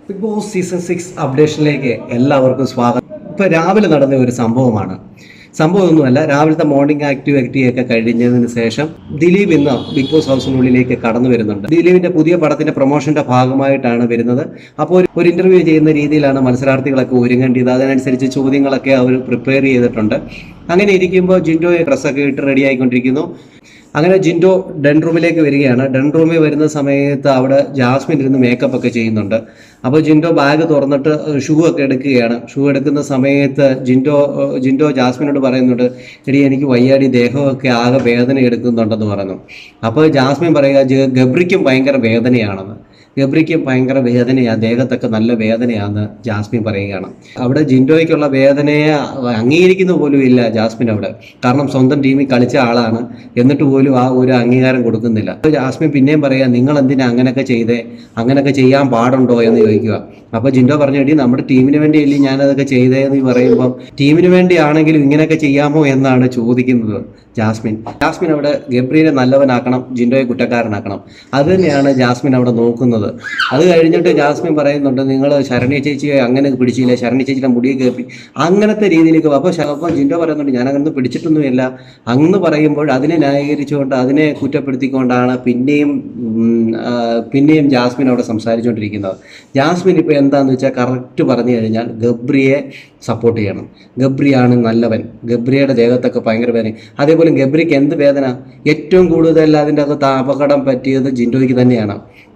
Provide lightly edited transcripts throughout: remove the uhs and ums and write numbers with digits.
Big boss season 6 അപ്ഡേഷനിലേക്ക് എല്ലാവർക്കും സ്വാഗതം. ഇപ്പോൾ രാവിലെ നടന്ന ഒരു സംഭവമൊന്നുമല്ല. രാവിലത്തെ മോർണിംഗ് ആക്ടിവിറ്റിയൊക്കെ കഴിഞ്ഞതിന് ശേഷം ദിലീപ് ഇന്ന് ബിഗ് ബോസ് ഹൗസിനുള്ളിലേക്ക് കടന്നു വരുന്നുണ്ട്. ദിലീപിന്റെ പുതിയ പടത്തിന്റെ പ്രൊമോഷന്റെ ഭാഗമായിട്ടാണ് വരുന്നത്. അപ്പോൾ ഒരു ഇന്റർവ്യൂ ചെയ്യുന്ന രീതിയിലാണ് മത്സരാർത്ഥികളൊക്കെ ഒരുങ്ങേണ്ടത്. അതിനനുസരിച്ച് ചോദ്യങ്ങളൊക്കെ അവർ പ്രിപ്പയർ ചെയ്തിട്ടുണ്ട്. അങ്ങനെ ഇരിക്കുമ്പോൾ ജിൻഡോയെ ഡ്രസ്സൊക്കെ ഇട്ട് റെഡി ആയിക്കൊണ്ടിരിക്കുന്നു. അങ്ങനെ ജിൻഡോ ഡെൻ റൂമിലേക്ക് വരികയാണ്. ഡെൻ റൂമിൽ വരുന്ന സമയത്ത് അവിടെ ജാസ്മിൻ ഇരുന്ന് മേക്കപ്പ് ഒക്കെ ചെയ്യുന്നുണ്ട്. അപ്പോൾ ജിൻഡോ ബാഗ് തുറന്നിട്ട് ഷൂ ഒക്കെ എടുക്കുകയാണ്. ഷൂ എടുക്കുന്ന സമയത്ത് ജിൻഡോ ജാസ്മിനോട് പറയുന്നുണ്ട്, എടി എനിക്ക് വയ്യാടി, ദേഹമൊക്കെ ആകെ വേദന എടുക്കുന്നുണ്ടെന്ന് പറഞ്ഞു. അപ്പോൾ ജാസ്മിൻ പറയുക ഗബ്രിക്കും ഭയങ്കര വേദനയാണെന്ന്. ഗബ്രിക്കും ഭയങ്കര വേദനയാണ്, ദേഹത്തൊക്കെ നല്ല വേദനയാണെന്ന് ജാസ്മിൻ പറയുകയാണ്. അവിടെ ജിൻഡോയ്ക്കുള്ള വേദനയെ അംഗീകരിക്കുന്ന പോലും ഇല്ല ജാസ്മിൻ അവിടെ. കാരണം സ്വന്തം ടീമിൽ കളിച്ച ആളാണ്, എന്നിട്ട് പോലും ആ ഒരു അംഗീകാരം കൊടുക്കുന്നില്ല. ജാസ്മിൻ പിന്നെയും പറയുക, നിങ്ങൾ എന്തിനാ അങ്ങനെയൊക്കെ ചെയ്തേ, അങ്ങനെയൊക്കെ ചെയ്യാൻ പാടുണ്ടോ എന്ന് ചോദിക്കുക. അപ്പോൾ ജിൻഡോ പറഞ്ഞു, എടി നമ്മുടെ ടീമിന് വേണ്ടിയല്ലേ ഞാനതൊക്കെ ചെയ്തേന്ന് പറയുമ്പം ടീമിന് വേണ്ടിയാണെങ്കിലും ഇങ്ങനെയൊക്കെ ചെയ്യാമോ എന്നാണ് ചോദിക്കുന്നത് ജാസ്മിൻ അവിടെ ഗബ്രിയെ നല്ലവനാക്കണം, ജിൻഡോയെ കുറ്റക്കാരനാക്കണം. അത് തന്നെയാണ് ജാസ്മിൻ അവിടെ നോക്കുന്നത്. അത് കഴിഞ്ഞിട്ട് ജാസ്മിൻ പറയുന്നുണ്ട്, നിങ്ങൾ ശരണ്യ ചേച്ചിയെ അങ്ങനെ പിടിച്ചില്ല, ശരണ്യ ചേച്ചിയുടെ മുടിയെ കയറി അങ്ങനത്തെ രീതിയിലേക്ക്. അപ്പോൾ ജിൻഡോ പറയുന്നുണ്ട്, ഞാൻ അങ്ങനെ പിടിച്ചിട്ടൊന്നുമില്ല. അങ്ങ് പറയുമ്പോൾ അതിനെ ന്യായീകരിച്ചുകൊണ്ട് അതിനെ കുറ്റപ്പെടുത്തിക്കൊണ്ടാണ് പിന്നെയും ജാസ്മിൻ അവിടെ സംസാരിച്ചുകൊണ്ടിരിക്കുന്നത്. ജാസ്മിൻ ഇപ്പോൾ എന്താണെന്ന് വെച്ചാൽ കറക്റ്റ് പറഞ്ഞു കഴിഞ്ഞാൽ ഗബ്രിയെ സപ്പോർട്ട് ചെയ്യണം. ഗബ്രിയാണ് നല്ലവൻ. ഗബ്രിയുടെ ദേഹത്തൊക്കെ ഭയങ്കര വേദന. അതേപോലെ ഗബ്രിക്ക് എന്ത് വേദന? ഏറ്റവും കൂടുതൽ അതിൻ്റെ അകത്ത് അപകടം പറ്റിയത് ജിൻഡോയ്ക്ക് തന്നെയാണ്.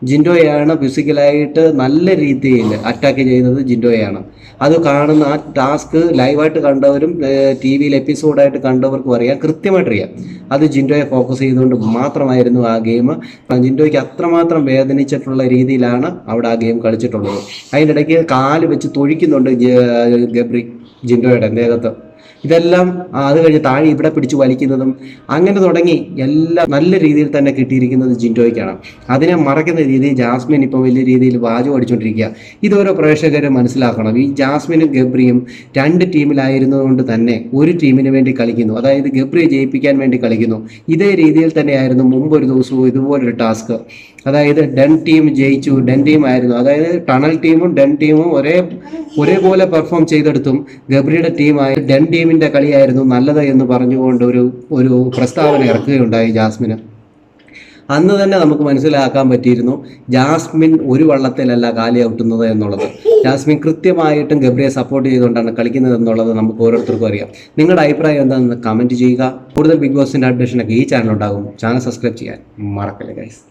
ജിൻഡോയാണ് ഫിസിക്കലായിട്ട് നല്ല രീതിയിൽ അറ്റാക്ക് ചെയ്യുന്നത് ജിൻഡോയാണ്. അത് കാണുന്ന ആ ടാസ്ക് ലൈവായിട്ട് കണ്ടവരും ടി വിയിൽ എപ്പിസോഡായിട്ട് കണ്ടവർക്കും അറിയാം, കൃത്യമായിട്ടറിയാം. അത് ജിൻഡോയെ ഫോക്കസ് ചെയ്തുകൊണ്ട് മാത്രമായിരുന്നു ആ ഗെയിം. ജിൻഡോയ്ക്ക് അത്രമാത്രം വേദനിച്ചിട്ടുള്ള രീതിയിലാണ് അവിടെ ആ ഗെയിം കളിച്ചിട്ടുള്ളത്. അതിൻ്റെ ഇടയ്ക്ക് കാല് വെച്ച് തൊഴിക്കുന്നുണ്ട് ഗബ്രി ജിൻഡോയുടെ ദേഹത്ത്. ഇതെല്ലാം അത് കഴിഞ്ഞ് താഴെ ഇവിടെ പിടിച്ചു വലിക്കുന്നതും അങ്ങനെ തുടങ്ങി എല്ലാം നല്ല രീതിയിൽ തന്നെ കിട്ടിയിരിക്കുന്നത് ജിൻഡോയ്ക്കാണ്. അതിനെ മറക്കുന്ന രീതിയിൽ ജാസ്മിൻ ഇപ്പോൾ വലിയ രീതിയിൽ വാചകം അടിച്ചുകൊണ്ടിരിക്കുക. ഇതോരോ പ്രേക്ഷകർ മനസ്സിലാക്കണം. ഈ ജാസ്മിനും ഗബ്രിയും രണ്ട് ടീമിലായിരുന്നതുകൊണ്ട് തന്നെ ഒരു ടീമിന് വേണ്ടി കളിക്കുന്നു. അതായത് ഗബ്രിയെ ജയിപ്പിക്കാൻ വേണ്ടി കളിക്കുന്നു. ഇതേ രീതിയിൽ തന്നെയായിരുന്നു മുമ്പൊരു ദിവസവും ഇതുപോലൊരു ടാസ്ക്. അതായത് ഡെൻ ടീം ജയിച്ചു, ഡെൻ ടീം ആയിരുന്നു. അതായത് ടണൽ ടീമും ഡെൻ ടീമും ഒരേപോലെ പെർഫോം ചെയ്തെടുത്തും ഗബ്രിയുടെ ടീമായ ഡെൻ ടീമിന്റെ കളിയായിരുന്നു നല്ലത് എന്ന് പറഞ്ഞുകൊണ്ട് ഒരു പ്രസ്താവന ഇറക്കുകയുണ്ടായി ജാസ്മിന്. അന്ന് തന്നെ നമുക്ക് മനസ്സിലാക്കാൻ പറ്റിയിരുന്നു ജാസ്മിൻ ഒരു വള്ളത്തിലല്ല കാലി ഔട്ടുന്നത് എന്നുള്ളത്. ജാസ്മിൻ കൃത്യമായിട്ടും ഗബ്രിയെ സപ്പോർട്ട് ചെയ്തുകൊണ്ടാണ് കളിക്കുന്നത് എന്നുള്ളത് നമുക്ക് ഓരോരുത്തർക്കും അറിയാം. നിങ്ങളുടെ അഭിപ്രായം എന്താണെന്ന് കമൻറ്റ് ചെയ്യുക. കൂടുതൽ ബിഗ് ബോസിൻ്റെ അപ്ഡേഷനൊക്കെ ഈ ചാനൽ ഉണ്ടാകും. ചാനൽ സബ്സ്ക്രൈബ് ചെയ്യാൻ മറക്കല്ലേ ഗൈസ്.